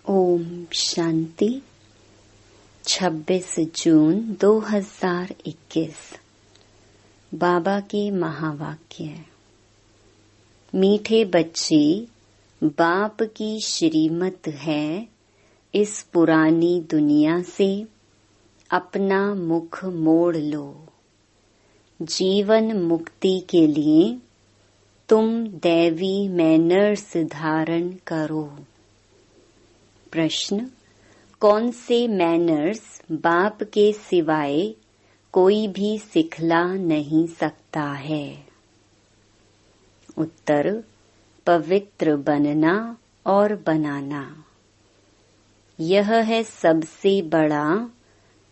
ओम शांति। 26 जून 2021। बाबा के महावाक्य। मीठे बच्चे, बाप की श्रीमत है इस पुरानी दुनिया से अपना मुख मोड़ लो। जीवन मुक्ति के लिए तुम दैवी मैनर्स धारण करो। प्रश्न: कौन से मैनर्स बाप के सिवाय कोई भी सिखला नहीं सकता है? उत्तर: पवित्र बनना और बनाना। यह है सबसे बड़ा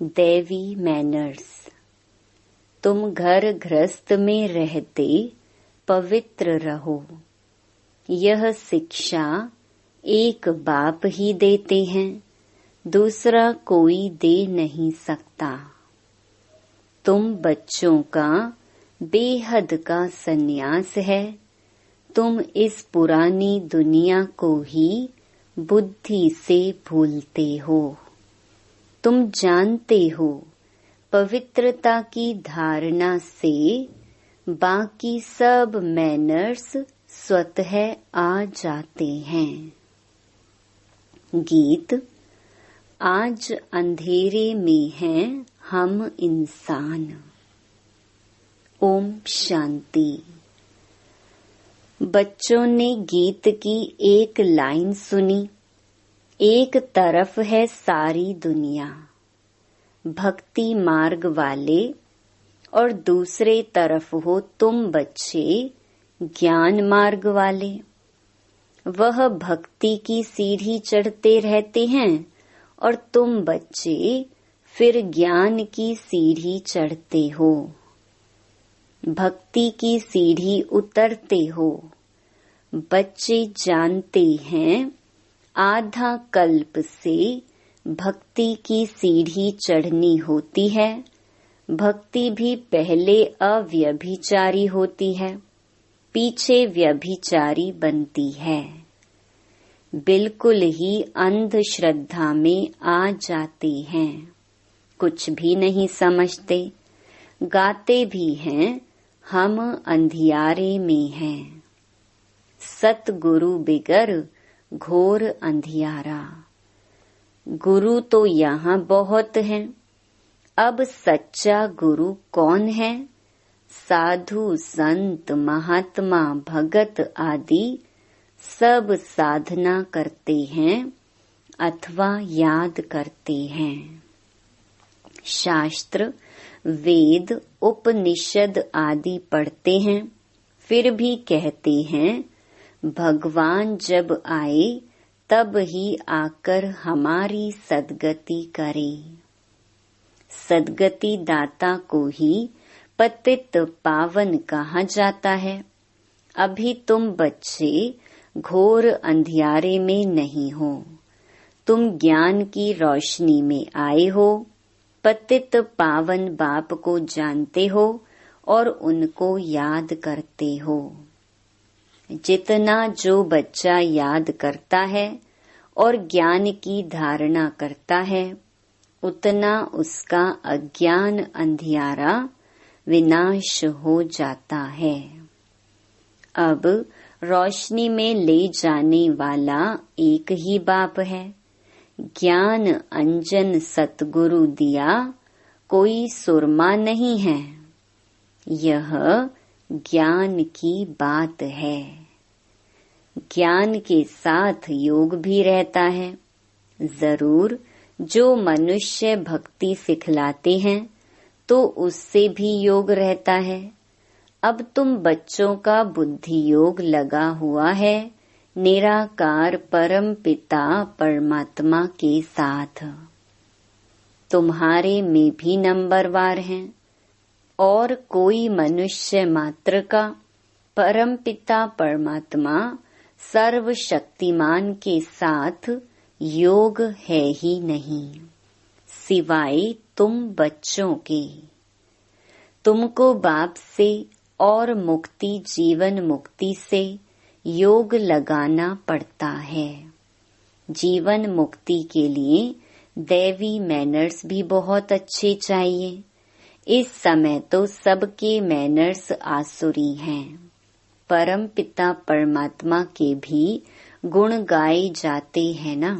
दैवी मैनर्स। तुम घर गृहस्थ में रहते पवित्र रहो। यह शिक्षा एक बाप ही देते हैं, दूसरा कोई दे नहीं सकता। तुम बच्चों का बेहद का संन्यास है। तुम इस पुरानी दुनिया को ही बुद्धि से भूलते हो। तुम जानते हो पवित्रता की धारणा से बाकी सब मैनर्स स्वतः आ जाते हैं। गीत। आज अंधेरे में हैं हम इंसान। ओम शांति। बच्चों ने गीत की एक लाइन सुनी। एक तरफ है सारी दुनिया, भक्ति मार्ग वाले, और दूसरे तरफ हो तुम बच्चे, ज्ञान मार्ग वाले। वह भक्ति की सीढ़ी चढ़ते रहते हैं और तुम बच्चे फिर ज्ञान की सीढ़ी चढ़ते हो। भक्ति की सीढ़ी उतरते हो। बच्चे जानते हैं आधा कल्प से भक्ति की सीढ़ी चढ़नी होती है। भक्ति भी पहले अव्यभिचारी होती है, पीछे व्यभिचारी बनती है। बिल्कुल ही अंधश्रद्धा में आ जाते हैं। कुछ भी नहीं समझते। गाते भी हैं हम अंधियारे में हैं। सतगुरु बिगर घोर अंधियारा। गुरु तो यहाँ बहुत हैं। अब सच्चा गुरु कौन है? साधु संत महात्मा भगत आदि सब साधना करते हैं अथवा याद करते हैं। शास्त्र, वेद, उपनिषद आदि पढ़ते हैं, फिर भी कहते हैं भगवान जब आए तब ही आकर हमारी सद्गति करे। सद्गति दाता को ही पतित पावन कहा जाता है। अभी तुम बच्चे घोर अंधियारे में नहीं हो। तुम ज्ञान की रोशनी में आए हो। पतित पावन बाप को जानते हो और उनको याद करते हो। जितना जो बच्चा याद करता है और ज्ञान की धारणा करता है, उतना उसका अज्ञान अंधियारा विनाश हो जाता है। अब रोशनी में ले जाने वाला एक ही बाप है। ज्ञान अंजन सतगुरु दिया, कोई सुरमा नहीं है। यह ज्ञान की बात है। ज्ञान के साथ योग भी रहता है। जरूर जो मनुष्य भक्ति सिखलाते हैं तो उससे भी योग रहता है। अब तुम बच्चों का बुद्धि योग लगा हुआ है निराकार परम पिता परमात्मा के साथ। तुम्हारे में भी नंबरवार हैं और कोई मनुष्य मात्र का परम पिता परमात्मा सर्वशक्तिमान के साथ योग है ही नहीं, सिवाय तुम बच्चों के। तुमको बाप से और मुक्ति जीवन मुक्ति से योग लगाना पड़ता है। जीवन मुक्ति के लिए दैवी मैनर्स भी बहुत अच्छे चाहिए। इस समय तो सबके मैनर्स आसुरी हैं। परम पिता परमात्मा के भी गुण गाए जाते हैं ना।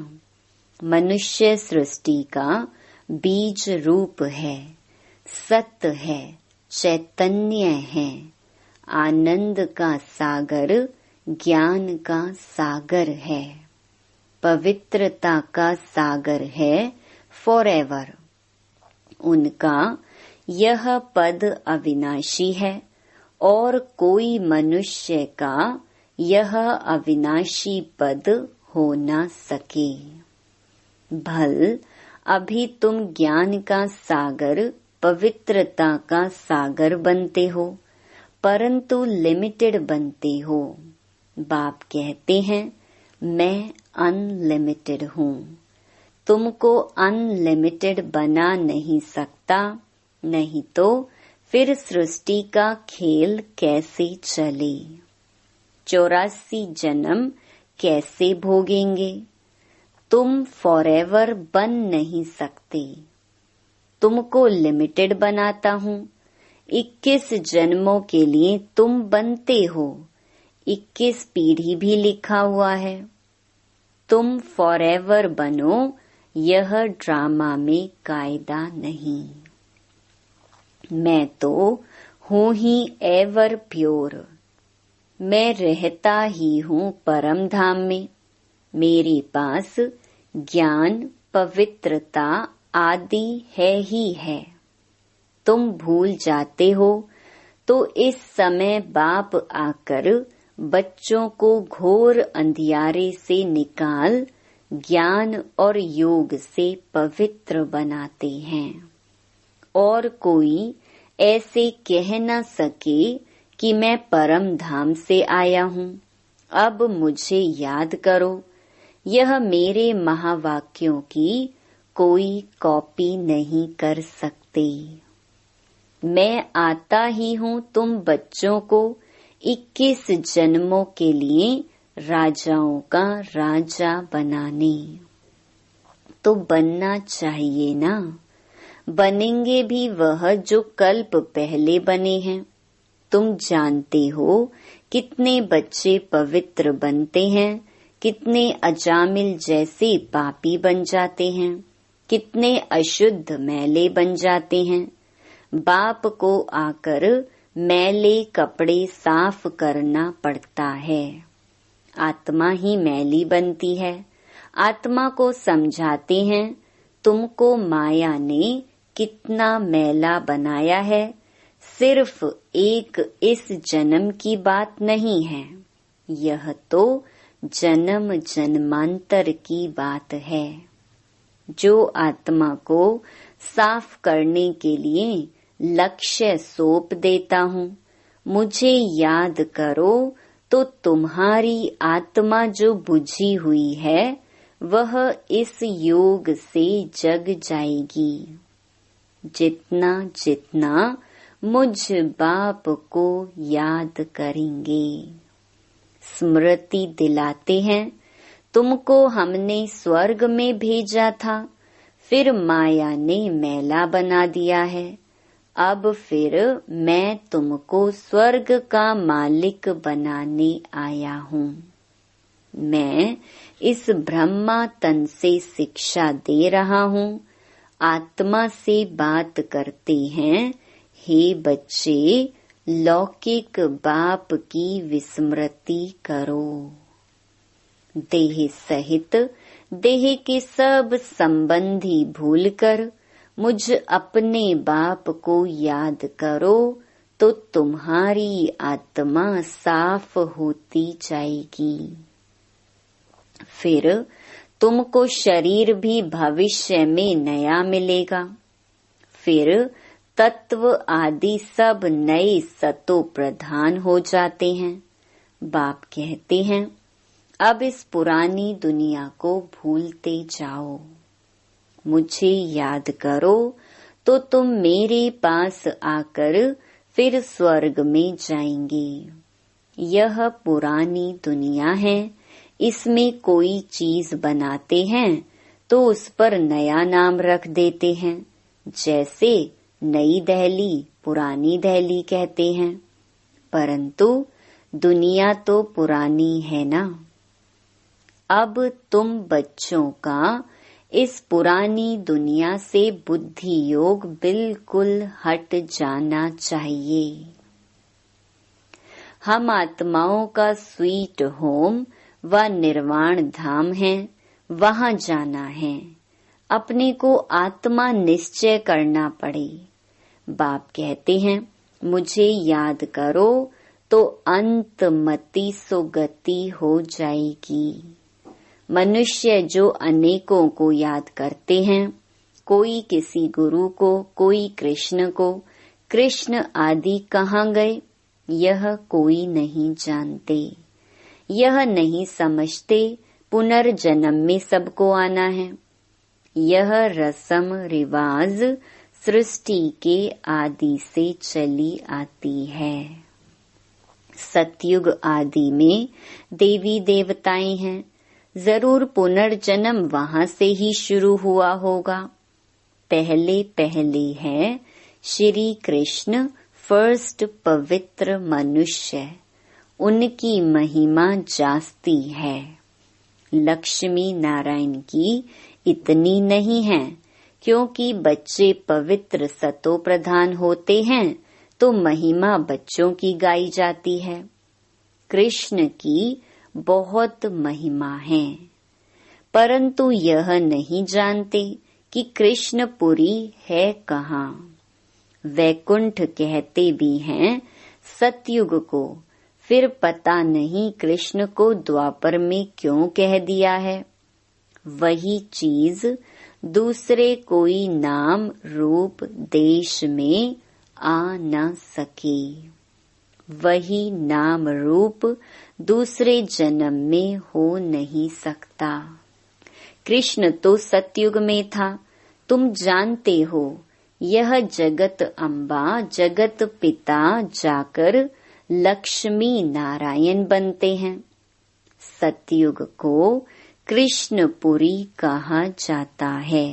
मनुष्य सृष्टि का बीज रूप है, सत्य है, चैतन्य है, आनंद का सागर, ज्ञान का सागर है, पवित्रता का सागर है फॉरएवर। उनका यह पद अविनाशी है और कोई मनुष्य का यह अविनाशी पद हो न सके। भल अभी तुम ज्ञान का सागर, पवित्रता का सागर बनते हो, परंतु लिमिटेड बनते हो। बाप कहते हैं मैं अनलिमिटेड हूँ। तुमको अनलिमिटेड बना नहीं सकता, नहीं तो फिर सृष्टि का खेल कैसे चले। 84 जन्म कैसे भोगेंगे। तुम फॉरएवर बन नहीं सकते। तुमको लिमिटेड बनाता हूँ। 21 जन्मों के लिए तुम बनते हो। 21 पीढ़ी भी लिखा हुआ है। तुम फॉरएवर बनो, यह ड्रामा में कायदा नहीं। मैं तो हूँ ही एवर प्योर। मैं रहता ही हूँ परम धाम में। मेरे पास ज्ञान, पवित्रता आदि है ही है। तुम भूल जाते हो तो इस समय बाप आकर बच्चों को घोर अंधियारे से निकाल ज्ञान और योग से पवित्र बनाते हैं। और कोई ऐसे कह न सके कि मैं परम धाम से आया हूँ, अब मुझे याद करो। यह मेरे महावाक्यों की कोई कॉपी नहीं कर सकते। मैं आता ही हूँ तुम बच्चों को 21 जन्मों के लिए राजाओं का राजा बनाने। तो बनना चाहिए ना। बनेंगे भी वह जो कल्प पहले बने हैं। तुम जानते हो कितने बच्चे पवित्र बनते हैं, कितने अजामिल जैसे पापी बन जाते हैं, कितने अशुद्ध मैले बन जाते हैं। बाप को आकर मैले कपड़े साफ करना पड़ता है। आत्मा ही मैली बनती है। आत्मा को समझाते हैं तुमको माया ने कितना मैला बनाया है। सिर्फ एक इस जन्म की बात नहीं है, यह तो जन्म जन्मांतर की बात है। जो आत्मा को साफ करने के लिए लक्ष्य सौंप देता हूँ, मुझे याद करो तो तुम्हारी आत्मा जो बुझी हुई है वह इस योग से जग जाएगी। जितना जितना मुझ बाप को याद करेंगे। स्मृति दिलाते हैं तुमको हमने स्वर्ग में भेजा था, फिर माया ने मैला बना दिया है। अब फिर मैं तुमको स्वर्ग का मालिक बनाने आया हूँ। मैं इस ब्रह्मा तन से शिक्षा दे रहा हूँ। आत्मा से बात करते हैं, हे बच्चे लौकिक बाप की विस्मृति करो। देह सहित देह के सब संबंधी भूलकर मुझ अपने बाप को याद करो तो तुम्हारी आत्मा साफ होती जाएगी। फिर तुमको शरीर भी भविष्य में नया मिलेगा। फिर तत्व आदि सब नए सतो प्रधान हो जाते हैं। बाप कहते हैं अब इस पुरानी दुनिया को भूलते जाओ, मुझे याद करो तो तुम मेरे पास आकर फिर स्वर्ग में जाएंगे। यह पुरानी दुनिया है, इसमें कोई चीज बनाते हैं तो उस पर नया नाम रख देते हैं, जैसे नई दहली पुरानी दहली कहते हैं, परंतु दुनिया तो पुरानी है ना। अब तुम बच्चों का इस पुरानी दुनिया से बुद्धि योग बिल्कुल हट जाना चाहिए। हम आत्माओं का स्वीट होम व निर्वाण धाम है, वहां जाना है। अपने को आत्मा निश्चय करना पड़े। बाप कहते हैं, मुझे याद करो तो अंतमति सुगति हो जाएगी। मनुष्य जो अनेकों को याद करते हैं, कोई किसी गुरु को, कोई कृष्ण को, कृष्ण आदि कहाँ गए यह कोई नहीं जानते। यह नहीं समझते पुनर्जन्म में सबको आना है। यह रस्म रिवाज सृष्टि के आदि से चली आती है। सतयुग आदि में देवी देवताएं हैं, जरूर पुनर्जन्म वहां से ही शुरू हुआ होगा। पहले पहले है श्री कृष्ण फर्स्ट पवित्र मनुष्य, उनकी महिमा जास्ती है। लक्ष्मी नारायण की इतनी नहीं है, क्योंकि बच्चे पवित्र सतो प्रधान होते हैं तो महिमा बच्चों की गाई जाती है। कृष्ण की बहुत महिमा है, परंतु यह नहीं जानते कि कृष्णपुरी है कहाँ। वैकुंठ कहते भी हैं सतयुग को, फिर पता नहीं कृष्ण को द्वापर में क्यों कह दिया है। वही चीज दूसरे कोई नाम रूप देश में आ न सके। वही नाम रूप दूसरे जन्म में हो नहीं सकता। कृष्ण तो सतयुग में था, तुम जानते हो। यह जगत अम्बा जगत पिता जाकर लक्ष्मी नारायण बनते हैं। सतयुग को कृष्णपुरी कहा जाता है।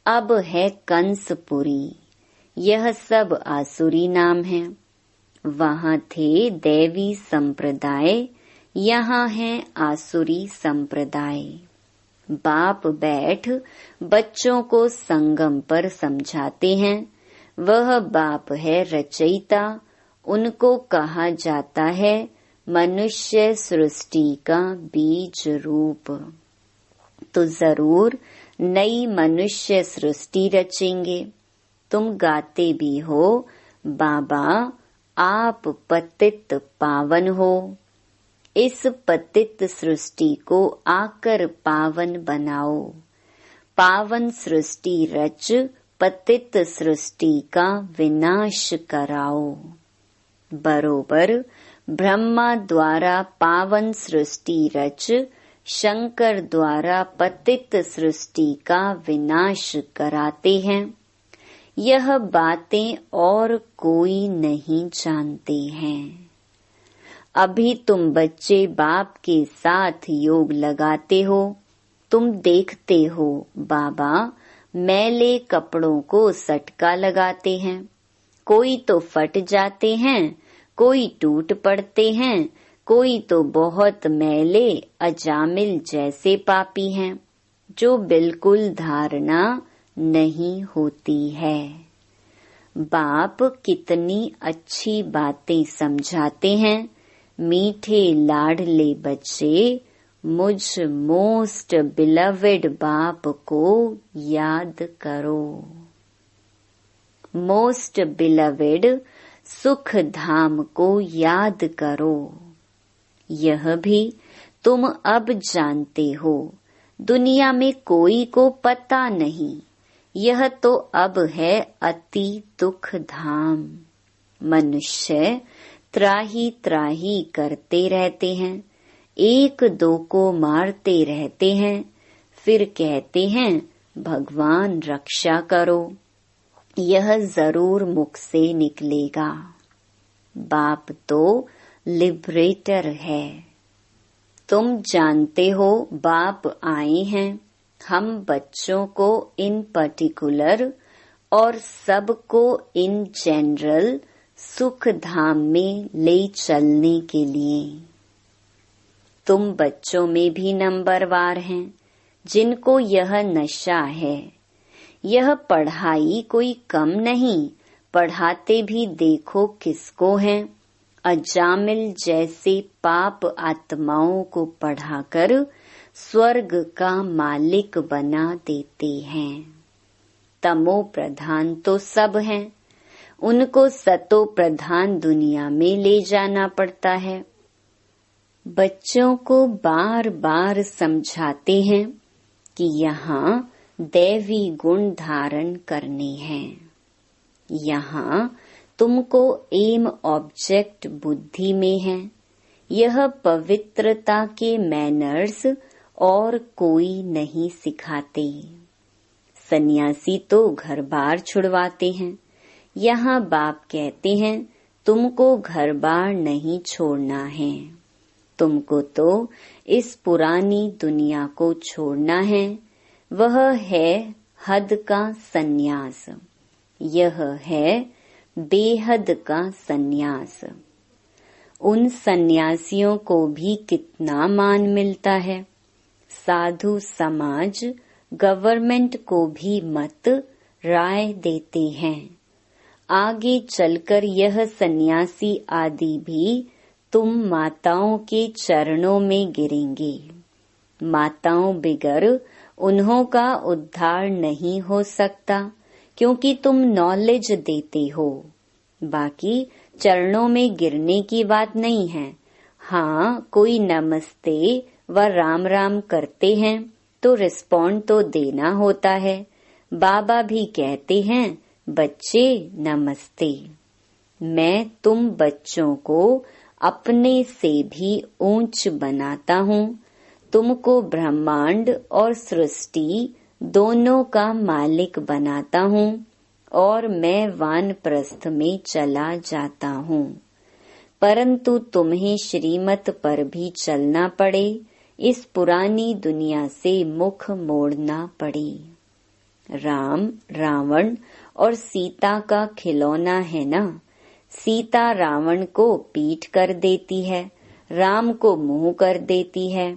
अब है कंसपुरी, यह सब आसुरी नाम है। वहाँ थे दैवी संप्रदाय, यहाँ है आसुरी संप्रदाय। बाप बैठ बच्चों को संगम पर समझाते हैं। वह बाप है रचयिता, उनको कहा जाता है मनुष्य सृष्टि का बीज रूप। तो जरूर नई मनुष्य सृष्टि रचेंगे। तुम गाते भी हो, बाबा आप पतित पावन हो। इस पतित सृष्टि को आकर पावन बनाओ। पावन सृष्टि रच पतित सृष्टि का विनाश कराओ। बरोबर ब्रह्मा द्वारा पावन सृष्टि रच शंकर द्वारा पतित सृष्टि का विनाश कराते हैं। यह बातें और कोई नहीं जानते हैं। अभी तुम बच्चे बाप के साथ योग लगाते हो। तुम देखते हो बाबा मैले कपड़ों को सटका लगाते हैं। कोई तो फट जाते हैं, कोई टूट पड़ते हैं, कोई तो बहुत मैले अजामिल जैसे पापी हैं, जो बिल्कुल धारणा नहीं होती है। बाप कितनी अच्छी बातें समझाते हैं। मीठे लाडले बच्चे मुझ मोस्ट बिलवेड बाप को याद करो। मोस्ट बिलवेड सुख धाम को याद करो। यह भी तुम अब जानते हो। दुनिया में कोई को पता नहीं। यह तो अब है अति दुख धाम। मनुष्य त्राही त्राही करते रहते हैं, एक दो को मारते रहते हैं, फिर कहते हैं भगवान रक्षा करो। यह जरूर मुख से निकलेगा। बाप तो लिबरेटर है। तुम जानते हो बाप आए हैं हम बच्चों को इन पर्टिकुलर और सबको इन जनरल सुख धाम में ले चलने के लिए। तुम बच्चों में भी नंबरवार हैं जिनको यह नशा है। यह पढ़ाई कोई कम नहीं, पढ़ाते भी देखो किसको हैं। अजामिल जैसे पाप आत्माओं को पढ़ाकर स्वर्ग का मालिक बना देते हैं। तमो प्रधान तो सब हैं, उनको सतो प्रधान दुनिया में ले जाना पड़ता है। बच्चों को बार बार समझाते हैं कि यहाँ दैवी गुण धारण करने हैं। यहाँ तुमको एम ऑब्जेक्ट बुद्धि में है। यह पवित्रता के मैनर्स और कोई नहीं सिखाते। सन्यासी तो घर बार छुड़वाते हैं। यहाँ बाप कहते हैं तुमको घर बार नहीं छोड़ना है, तुमको तो इस पुरानी दुनिया को छोड़ना है। वह है हद का सन्यास, यह है बेहद का सन्यास। उन सन्यासियों को भी कितना मान मिलता है। साधु समाज गवर्नमेंट को भी मत राय देते हैं। आगे चलकर यह सन्यासी आदि भी तुम माताओं के चरणों में गिरेंगे। माताओं बिगर उन्हों का उद्धार नहीं हो सकता, क्योंकि तुम नॉलेज देते हो। बाकी चरणों में गिरने की बात नहीं है। हाँ, कोई नमस्ते व राम राम करते हैं तो रिस्पॉन्ड तो देना होता है। बाबा भी कहते हैं बच्चे नमस्ते। मैं तुम बच्चों को अपने से भी ऊंच बनाता हूँ। तुमको ब्रह्मांड और सृष्टि दोनों का मालिक बनाता हूँ और मैं वानप्रस्थ में चला जाता हूँ। परंतु तुम्हें श्रीमत पर भी चलना पड़े, इस पुरानी दुनिया से मुख मोड़ना पड़े। राम रावण और सीता का खिलौना है ना। सीता रावण को पीठ कर देती है, राम को मुंह कर देती है।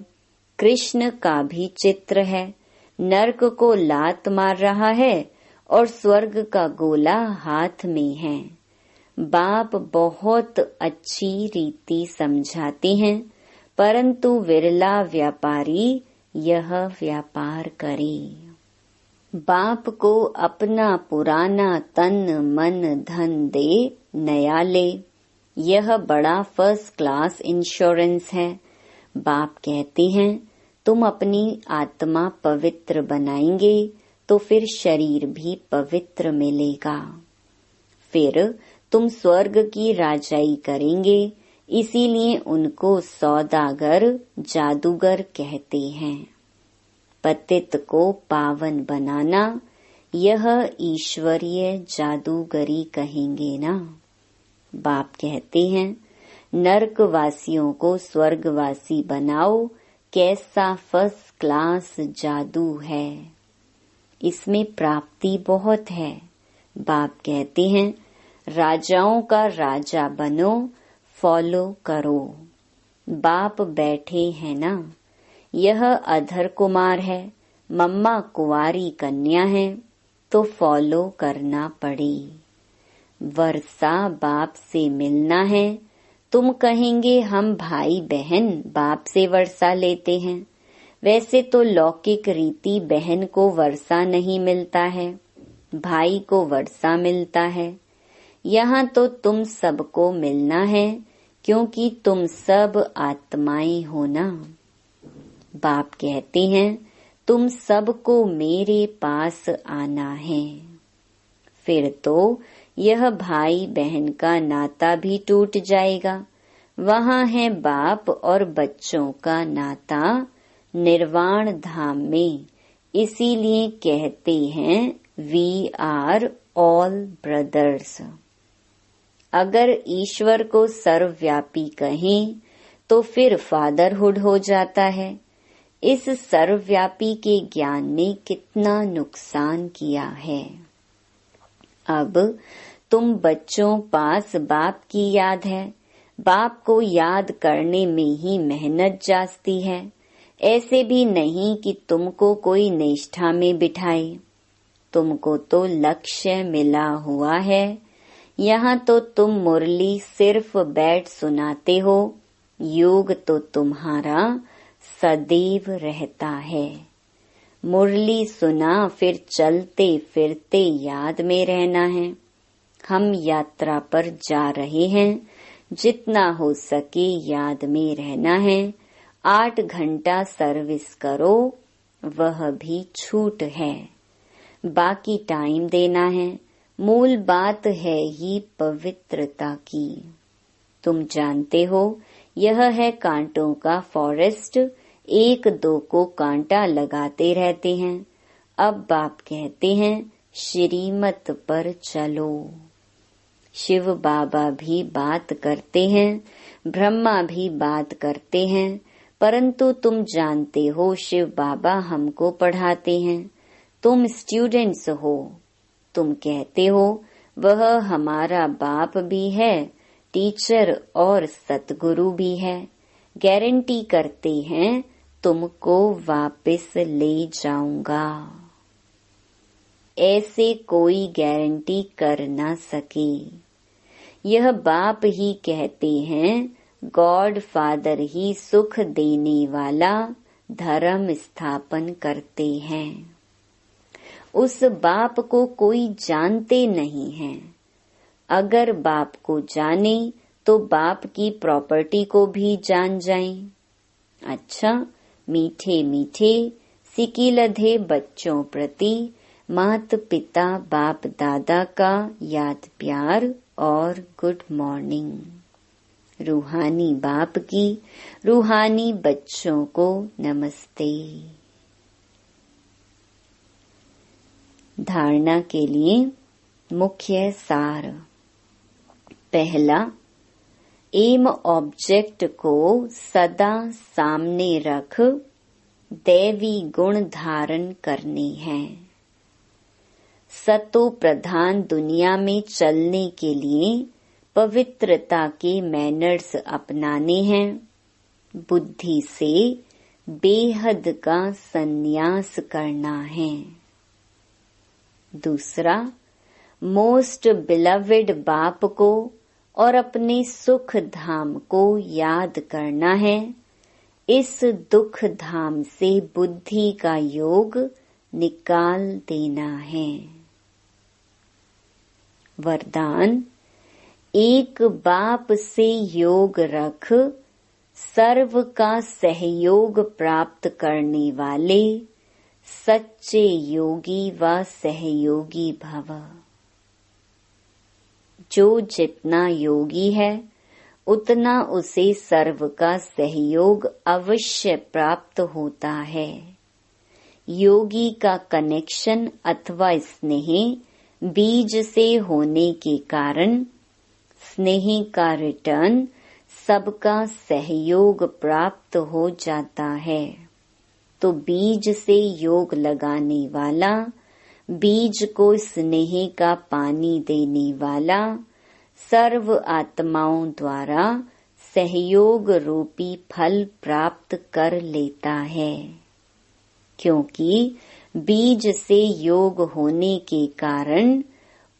कृष्ण का भी चित्र है, नरक को लात मार रहा है और स्वर्ग का गोला हाथ में है। बाप बहुत अच्छी रीति समझाते हैं, परंतु विरला व्यापारी यह व्यापार करे। बाप को अपना पुराना तन मन धन दे, नया ले। यह बड़ा फर्स्ट क्लास इंश्योरेंस है। बाप कहते हैं तुम अपनी आत्मा पवित्र बनाएंगे तो फिर शरीर भी पवित्र मिलेगा। फिर तुम स्वर्ग की राजाई करेंगे, इसीलिए उनको सौदागर जादूगर कहते हैं। पतित को पावन बनाना, यह ईश्वरीय जादूगरी कहेंगे ना। बाप कहते हैं नरकवासियों को स्वर्गवासी बनाओ, कैसा फर्स्ट क्लास जादू है। इसमें प्राप्ति बहुत है। बाप कहते हैं राजाओं का राजा बनो, फॉलो करो। बाप बैठे हैं ना। यह अधर कुमार है, मम्मा कुंवारी कन्या है, तो फॉलो करना पड़े। वर्षा बाप से मिलना है। तुम कहेंगे हम भाई बहन बाप से वर्षा लेते हैं। वैसे तो लौकिक रीति बहन को वर्षा नहीं मिलता है, भाई को वर्षा मिलता है। यहाँ तो तुम सबको मिलना है, क्योंकि तुम सब आत्माएं हो ना। बाप कहते हैं तुम सबको मेरे पास आना है। फिर तो यह भाई बहन का नाता भी टूट जाएगा। वहाँ है बाप और बच्चों का नाता निर्वाण धाम में। इसीलिए कहते हैं वी आर ऑल ब्रदर्स। अगर ईश्वर को सर्वव्यापी कहें तो फिर फादरहुड हो जाता है। इस सर्वव्यापी के ज्ञान ने कितना नुकसान किया है। अब तुम बच्चों पास बाप की याद है, बाप को याद करने में ही मेहनत जाती है। ऐसे भी नहीं कि तुमको कोई निष्ठा में बिठाए, तुमको तो लक्ष्य मिला हुआ है। यहाँ तो तुम मुरली सिर्फ बैठ सुनाते हो, योग तो तुम्हारा सदैव रहता है। मुरली सुना फिर चलते फिरते याद में रहना है। हम यात्रा पर जा रहे हैं, जितना हो सके याद में रहना है। 8 घंटा सर्विस करो, वह भी छूट है, बाकी टाइम देना है। मूल बात है ही पवित्रता की। तुम जानते हो यह है कांटों का फॉरेस्ट, 1-2 को कांटा लगाते रहते हैं। अब बाप कहते हैं श्रीमत पर चलो। शिव बाबा भी बात करते हैं, ब्रह्मा भी बात करते हैं, परंतु तुम जानते हो शिव बाबा हमको पढ़ाते हैं, तुम स्टूडेंट्स हो। तुम कहते हो वह हमारा बाप भी है, टीचर और सतगुरु भी है। गारंटी करते हैं तुमको वापस ले जाऊंगा। ऐसे कोई गारंटी कर ना सके। यह बाप ही कहते हैं, गॉड फादर ही सुख देने वाला धर्म स्थापन करते हैं। उस बाप को कोई जानते नहीं है। अगर बाप को जाने तो बाप की प्रॉपर्टी को भी जान जाएं। अच्छा, मीठे मीठे सिकिलधे बच्चों प्रति मात पिता बाप दादा का याद प्यार और गुड मॉर्निंग। रूहानी बाप की रूहानी बच्चों को नमस्ते। धारणा के लिए मुख्य सार। पहला, एम ऑब्जेक्ट को सदा सामने रख दैवी गुण धारण करने हैं। सतो प्रधान दुनिया में चलने के लिए पवित्रता के मैनर्स अपनाने हैं। बुद्धि से बेहद का संन्यास करना है। दूसरा, मोस्ट बिलवेड बाप को और अपने सुख धाम को याद करना है। इस दुख धाम से बुद्धि का योग निकाल देना है। वरदान, एक बाप से योग रख, सर्व का सहयोग प्राप्त करने वाले सच्चे योगी व सहयोगी भव। जो जितना योगी है उतना उसे सर्व का सहयोग अवश्य प्राप्त होता है। योगी का कनेक्शन अथवा स्नेह बीज से होने के कारण स्नेह का रिटर्न सबका सहयोग प्राप्त हो जाता है। तो बीज से योग लगाने वाला, बीज को स्नेह का पानी देने वाला सर्व आत्माओं द्वारा सहयोग रूपी फल प्राप्त कर लेता है। क्योंकि बीज से योग होने के कारण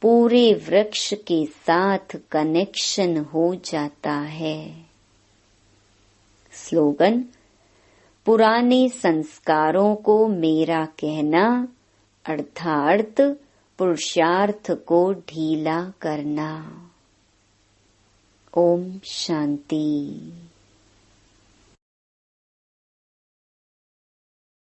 पूरे वृक्ष के साथ कनेक्शन हो जाता है। स्लोगन, पुराने संस्कारों को मेरा कहना अर्थात पुरुषार्थ को ढीला करना। ओम शांति।